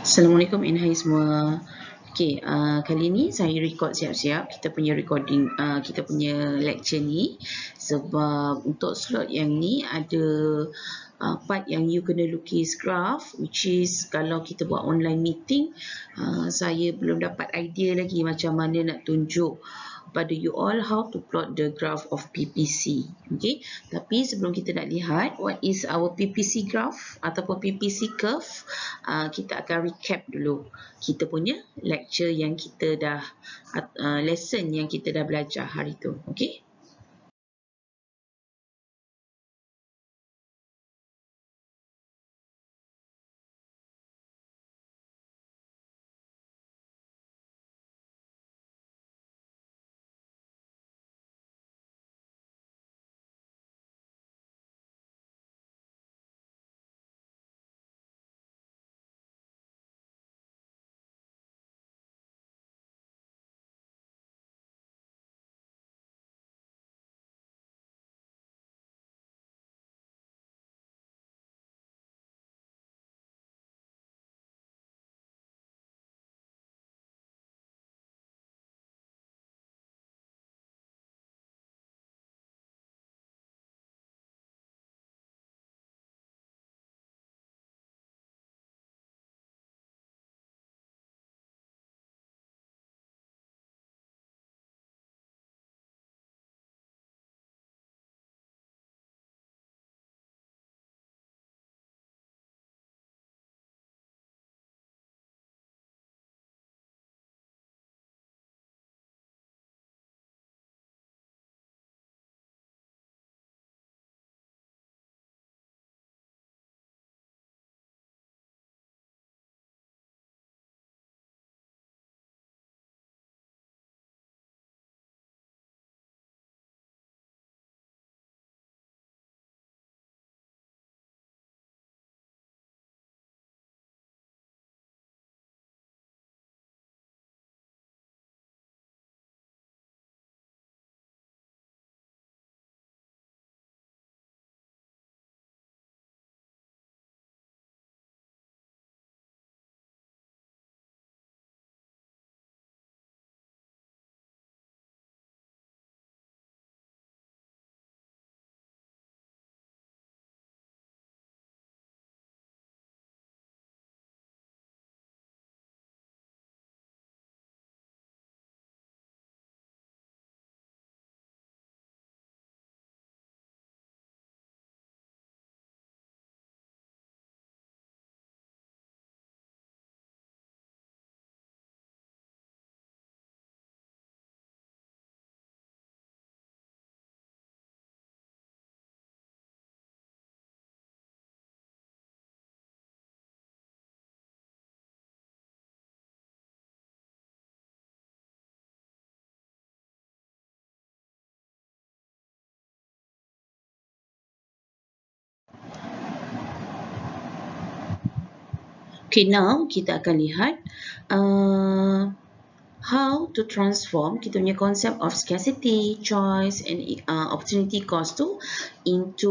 Assalamualaikum and hai semua. Okey, kali ni saya record siap-siap kita punya recording, kita punya lecture ni sebab untuk slot yang ni ada part yang you kena lukis graph, which is kalau kita buat online meeting, saya belum dapat idea lagi macam mana nak tunjuk pada you all how to plot the graph of PPC. Okay, tapi sebelum kita nak lihat what is our PPC graph ataupun PPC curve, kita akan recap dulu kita punya lecture yang kita dah lesson yang kita dah belajar hari tu. Okay. Okay, now kita akan lihat how to transform kita punya concept of scarcity, choice and opportunity cost tu into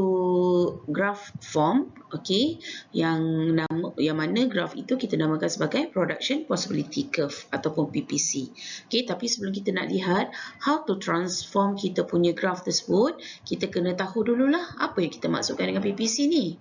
graph form. Okay, yang mana graph itu kita namakan sebagai production possibility curve ataupun PPC. Okay, tapi sebelum kita nak lihat how to transform kita punya graph tersebut, kita kena tahu dululah apa yang kita maksudkan dengan PPC ni.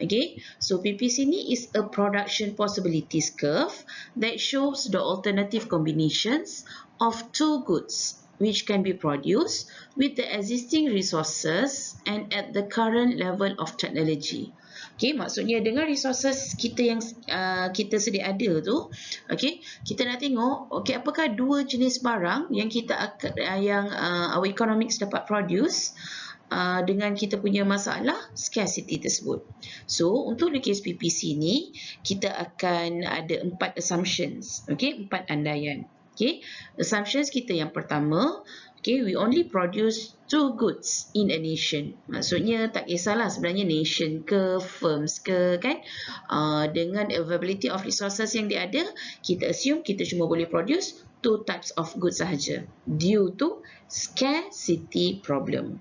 Okay, so PPC ni is a production possibilities curve that shows the alternative combinations of two goods which can be produced with the existing resources and at the current level of technology. Okay, maksudnya dengan resources kita yang kita sedia ada tu, okay, kita nak tengok, okay, apakah dua jenis barang yang our economics dapat produce dengan kita punya masalah scarcity tersebut. So, untuk lukis PPC ni, kita akan ada 4 assumptions. Okay, 4 andaian. Okay, assumptions kita yang pertama, okay, we only produce 2 goods in a nation. Maksudnya tak kisahlah sebenarnya nation ke, firms ke, kan? Dengan availability of resources yang dia ada, kita assume kita cuma boleh produce 2 types of goods sahaja due to scarcity problem.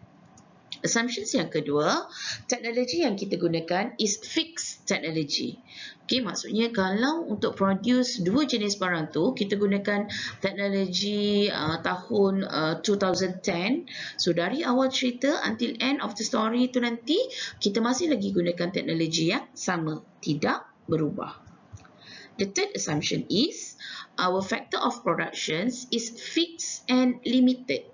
Assumptions yang kedua, teknologi yang kita gunakan is fixed technology. Okay, maksudnya kalau untuk produce dua jenis barang tu, kita gunakan teknologi tahun 2010. So, dari awal cerita until end of the story tu nanti, kita masih lagi gunakan teknologi yang sama, tidak berubah. The third assumption is, our factor of productions is fixed and limited.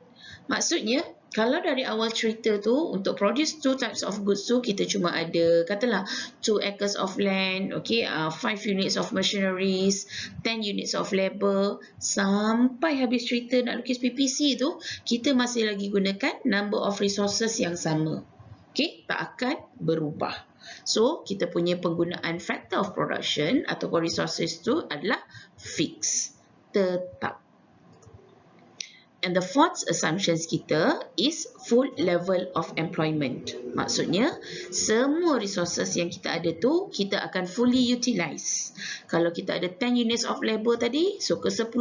Maksudnya, kalau dari awal cerita tu, untuk produce two types of goods tu, kita cuma ada, katalah, 2 acres of land, okay, 5 units of machineries, 10 units of labor, sampai habis cerita nak lukis PPC tu, kita masih lagi gunakan number of resources yang sama. Okay, tak akan berubah. So, kita punya penggunaan factor of production ataupun resources tu adalah fixed, tetap. And the fourth assumptions kita is full level of employment. Maksudnya, semua resources yang kita ada tu, kita akan fully utilize. Kalau kita ada 10 units of labor tadi, so ke 10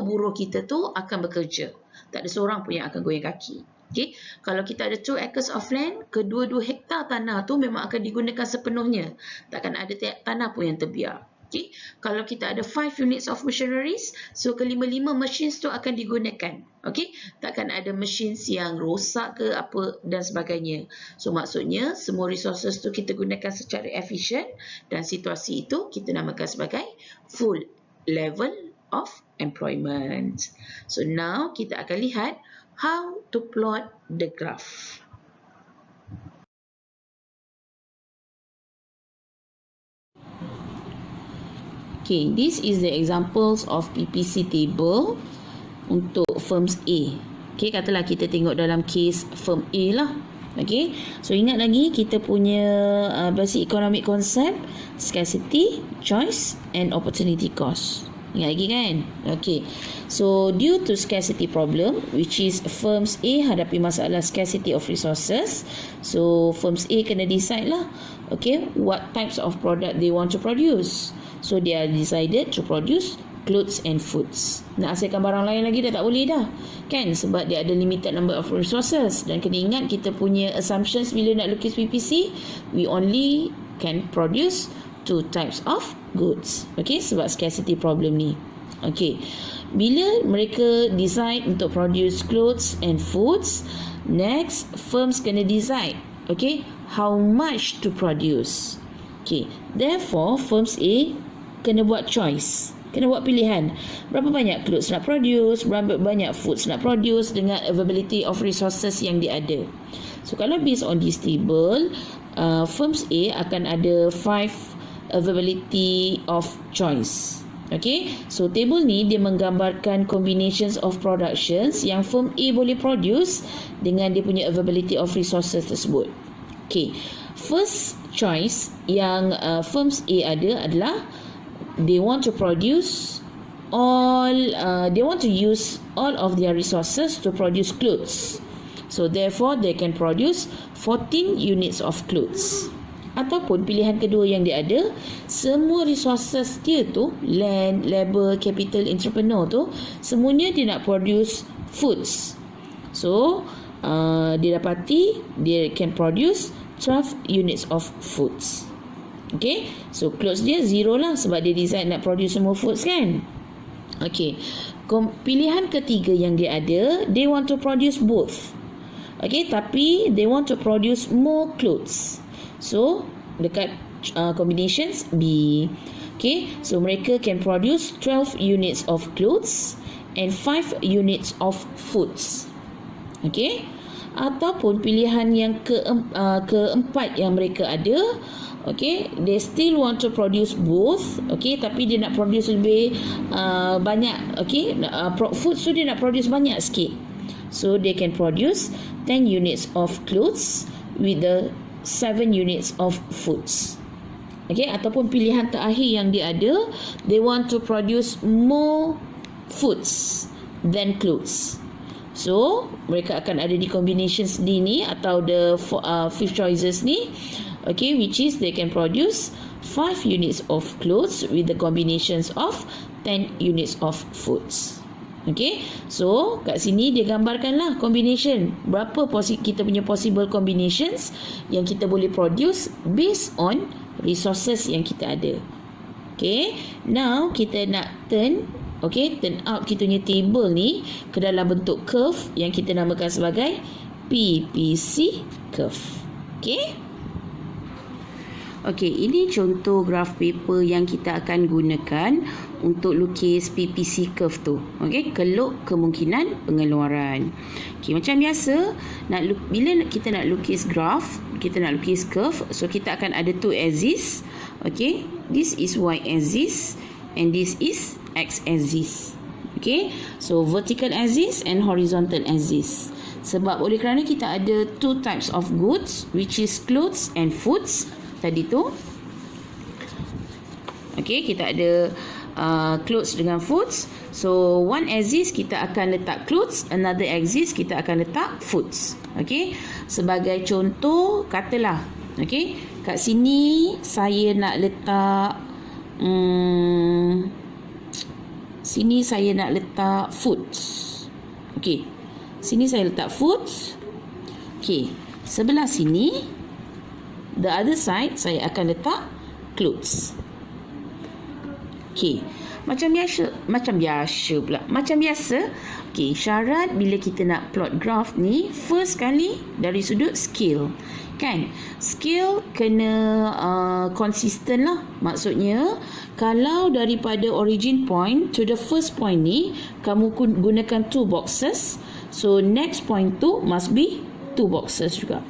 buruh kita tu akan bekerja. Tak ada seorang pun yang akan goyang kaki. Okay. Kalau kita ada 2 acres of land, kedua-dua hektar tanah tu memang akan digunakan sepenuhnya. Takkan ada tanah pun yang terbiar. Okay. Kalau kita ada 5 units of machineries, so ke-5 machines tu akan digunakan. Okay. Takkan ada machines yang rosak ke apa dan sebagainya. So maksudnya semua resources tu kita gunakan secara efisien dan situasi itu kita namakan sebagai full level of employment. So now kita akan lihat how to plot the graph. Okay, this is the examples of PPC table untuk firms A. Okay, katalah kita tengok dalam case firm A lah. Okay, so ingat lagi kita punya basic economic concept, scarcity, choice and opportunity cost. Ingat lagi kan? Okay, so due to scarcity problem, which is firms A hadapi masalah scarcity of resources, so firms A kena decide lah, okay, what types of product they want to produce. So they are decided to produce clothes and foods. Nak hasilkan barang lain lagi dah tak boleh dah, kan? Sebab dia ada limited number of resources. Dan kena ingat kita punya assumptions bila nak lukis PPC, we only can produce 2 types of goods. Okay, sebab scarcity problem ni. Okay, bila mereka decide untuk produce clothes and foods, next firms kena decide, okay, how much to produce. Okay, therefore firms A kena buat choice, kena buat pilihan. Berapa banyak clothes nak produce, berapa banyak foods nak produce dengan availability of resources yang dia ada. So kalau based on this table, firms A akan ada 5 availability of choice. Okay, so table ni dia menggambarkan combinations of productions yang firm A boleh produce dengan dia punya availability of resources tersebut. Okay, first choice yang firms A ada adalah they want to produce all, they want to use all of their resources to produce clothes. So therefore they can produce 14 units of clothes. Ataupun pilihan kedua yang dia ada, semua resources dia tu, land, labor, capital, entrepreneur tu, semuanya dia nak produce foods. So dia dapati dia can produce 12 units of foods. Okay, so clothes dia 0 lah sebab dia decide nak produce semua foods kan. Okay, pilihan ketiga yang dia ada, they want to produce both. Okay, tapi they want to produce more clothes. So dekat combinations B. Okay, so mereka can produce 12 units of clothes and 5 units of foods. Okay, ataupun pilihan yang keempat yang mereka ada, okay, they still want to produce both, okay, tapi dia nak produce lebih banyak, okay, foods tu dia nak produce banyak sikit. So they can produce 10 units of clothes with the 7 units of foods. Okay, ataupun pilihan terakhir yang dia ada, they want to produce more foods than clothes. So mereka akan ada di combinations D ni atau the fifth choices ni, okay, which is they can produce 5 units of clothes with the combinations of 10 units of foods. Okay, so kat sini dia gambarkanlah combination. Berapa kita punya possible combinations yang kita boleh produce based on resources yang kita ada. Okay, now kita nak turn out kita punya table ni ke dalam bentuk curve yang kita namakan sebagai PPC curve. Okay, ini contoh graph paper yang kita akan gunakan untuk lukis PPC curve tu. Keluk kemungkinan pengeluaran. Macam biasa, bila kita nak lukis graph, kita nak lukis curve, so kita akan ada two axis. This is y axis and this is x axis. So vertical axis and horizontal axis. Sebab oleh kerana kita ada two types of goods, which is clothes and foods tadi tu. Kita ada clothes dengan foods. So one axis kita akan letak clothes, another axis kita akan letak foods. Sebagai contoh, katalah kat sini saya nak letak sini saya nak letak foods. Sini saya letak foods. Sebelah sini, the other side, saya akan letak clothes. Macam biasa. Syarat bila kita nak plot graph ni, first kali dari sudut scale. Scale kena consistent lah. Maksudnya, kalau daripada origin point to the first point ni, kamu gunakan 2 boxes. So, next point tu must be 2 boxes juga.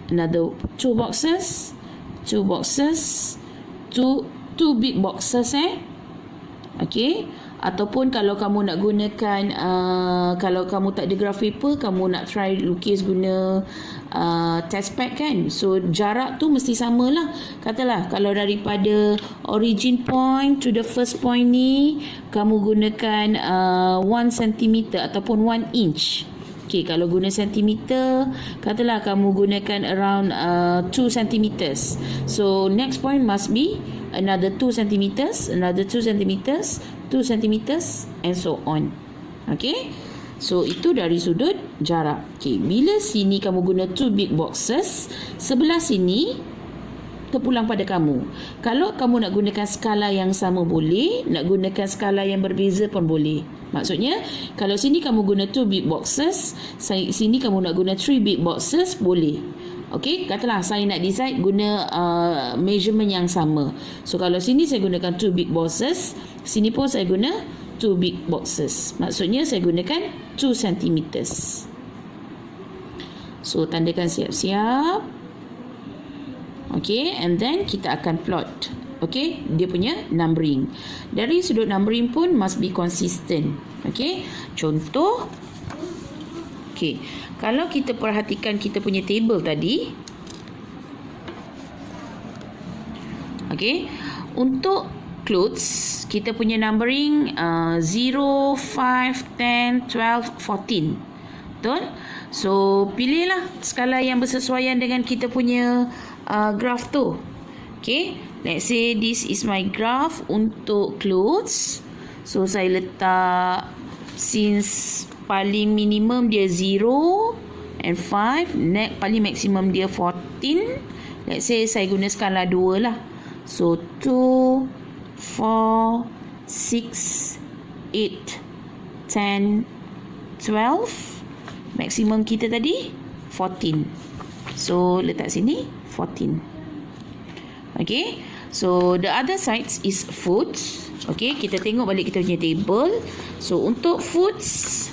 Another 2 boxes, 2 big boxes ataupun kalau kamu nak gunakan kalau kamu tak ada graph paper, kamu nak try lukis guna test pad so jarak tu mesti samalah. Katalah kalau daripada origin point to the first point ni kamu gunakan 1 cm ataupun 1 inch. Kalau guna sentimeter, katalah kamu gunakan around 2 cm. So next point must be another 2 cm, another 2 cm, 2 cm and so on. So itu dari sudut jarak. Bila sini kamu guna 2 big boxes, sebelah sini terpulang pada kamu. Kalau kamu nak gunakan skala yang sama boleh, nak gunakan skala yang berbeza pun boleh. Maksudnya, kalau sini kamu guna 2 big boxes, sini kamu nak guna 3 big boxes, boleh. Katalah saya nak decide guna measurement yang sama. So, kalau sini saya gunakan 2 big boxes, sini pun saya guna 2 big boxes. Maksudnya, saya gunakan 2 cm. So, tandakan siap-siap. And then kita akan plot. Dia punya numbering. Dari sudut numbering pun must be consistent. Contoh. Kalau kita perhatikan kita punya table tadi. Untuk clothes, kita punya numbering 0, 5, 10, 12, 14. Betul? So, pilihlah skala yang bersesuaian dengan kita punya graph tu. Let's say this is my graph untuk clothes. So, saya letak since paling minimum dia 0 and 5, paling maksimum dia 14. Let's say saya guna skala 2 lah. So, 2, 4, 6, 8, 10, 12. Maksimum kita tadi 14. So, letak sini 14. So, the other sides is foods. Kita tengok balik kita punya table. So, untuk foods,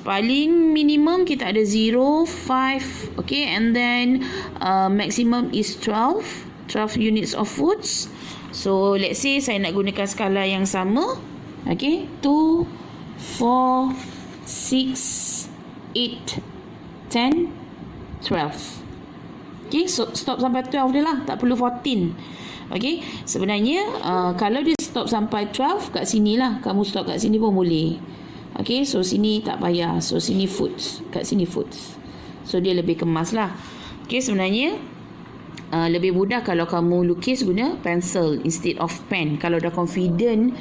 paling minimum kita ada 0, 5, and then maximum is 12 units of foods. So, let's say saya nak gunakan skala yang sama. 2, 4, 6, 8, 10, 12. So stop sampai 12 dia lah, tak perlu 14. Sebenarnya kalau dia stop sampai 12, kat sini lah, kamu stop kat sini pun boleh. So sini tak payah. So sini foods, kat sini foods. So dia lebih kemas lah. Sebenarnya lebih mudah kalau kamu lukis guna pencil instead of pen. Kalau dah confident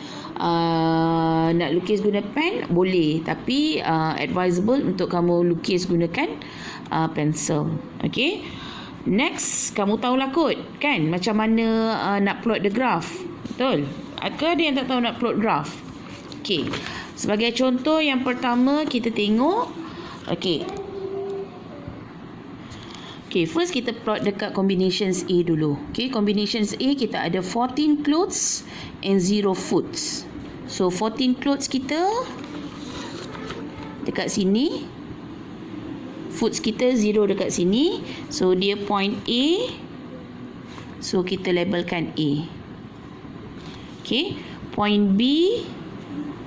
nak lukis guna pen, boleh. Tapi advisable untuk kamu lukis gunakan pencil. Okay. Next, kamu tahulah kot kan macam mana nak plot the graph. Betul? Ada yang tak tahu nak plot graph? Okay. Sebagai contoh, yang pertama kita tengok. Okay, first kita plot dekat combinations A dulu. Okay, combinations A kita ada 14 clothes and 0 foods. So 14 clothes kita dekat sini, foods kita 0 dekat sini. So dia point A, so kita labelkan A. Okay, point B,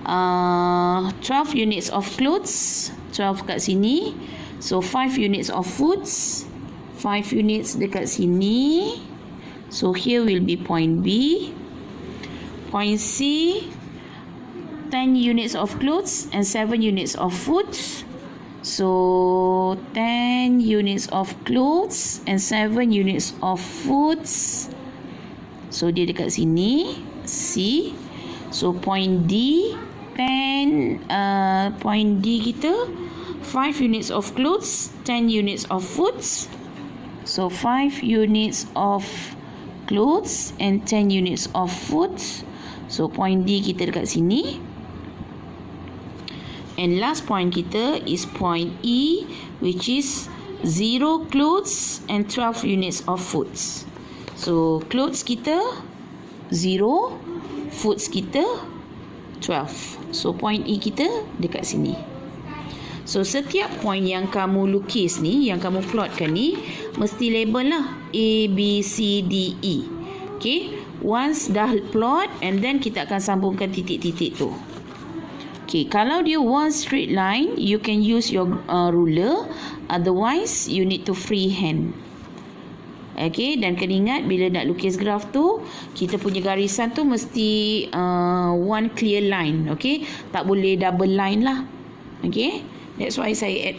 12 units of clothes, 12 kat sini. So 5 units of foods, 5 units dekat sini. So here will be point B. Point C, 10 units of clothes and 7 units of foods. So 10 units of clothes and 7 units of foods. So dia dekat sini, C. So point D, point D kita 5 units of clothes, 10 units of foods. So 5 units of clothes and 10 units of foods. So point D kita dekat sini. And last point kita is point E, which is 0 clothes and 12 units of foods. So clothes kita 0, foods kita 12. So point E kita dekat sini. So setiap point yang kamu lukis ni, yang kamu plotkan ni, mesti label lah A, B, C, D, E. Okay, once dah plot, and then kita akan sambungkan titik-titik tu. Okay, kalau dia one straight line, you can use your ruler. Otherwise, you need to freehand. Okay, dan kena ingat bila nak lukis graf tu, kita punya garisan tu mesti one clear line. Okay, tak boleh double line lah. Okay, that's why saya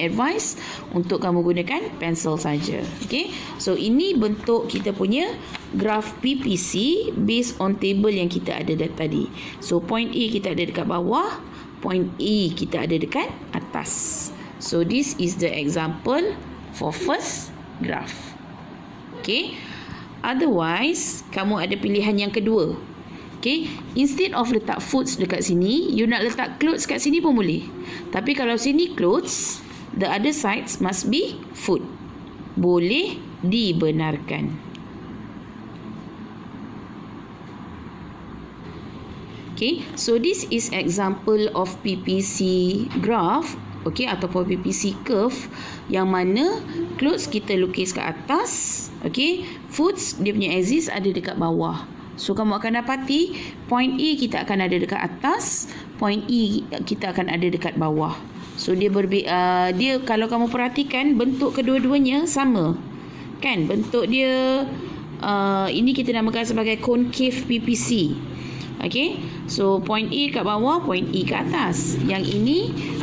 advise untuk kamu gunakan pensel saja. Okay, so ini bentuk kita punya graf PPC based on table yang kita ada tadi. So point A kita ada dekat bawah, point E kita ada dekat atas. So this is the example for first graph. Okay, otherwise kamu ada pilihan yang kedua. Okay, instead of letak foods dekat sini, you nak letak clothes kat sini pun boleh. Tapi kalau sini clothes, the other sides must be food. Boleh dibenarkan. Okay, so this is example of PPC graph. Okay, ataupun PPC curve, yang mana clothes kita lukis kat atas. Okay, foods dia punya axis ada dekat bawah. So kamu akan dapati point A kita akan ada dekat atas, point E kita akan ada dekat bawah. So dia dia kalau kamu perhatikan bentuk kedua-duanya sama. Kan? Bentuk dia ini kita namakan sebagai concave PPC. Okay, so point A kat bawah, point E kat atas. Yang ini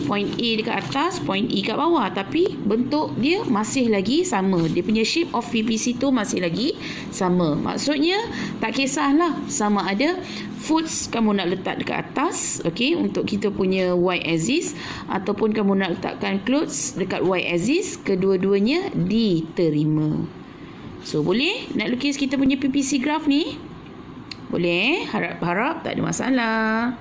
point A dekat atas, point E kat bawah. Tapi bentuk dia masih lagi sama. Dia punya shape of PPC tu masih lagi sama. Maksudnya tak kisahlah sama ada foods kamu nak letak dekat atas, okay, untuk kita punya Y axis, ataupun kamu nak letakkan clothes dekat Y axis, kedua-duanya diterima. So boleh nak lukis kita punya PPC graph ni? Boleh, harap-harap tak ada masalah.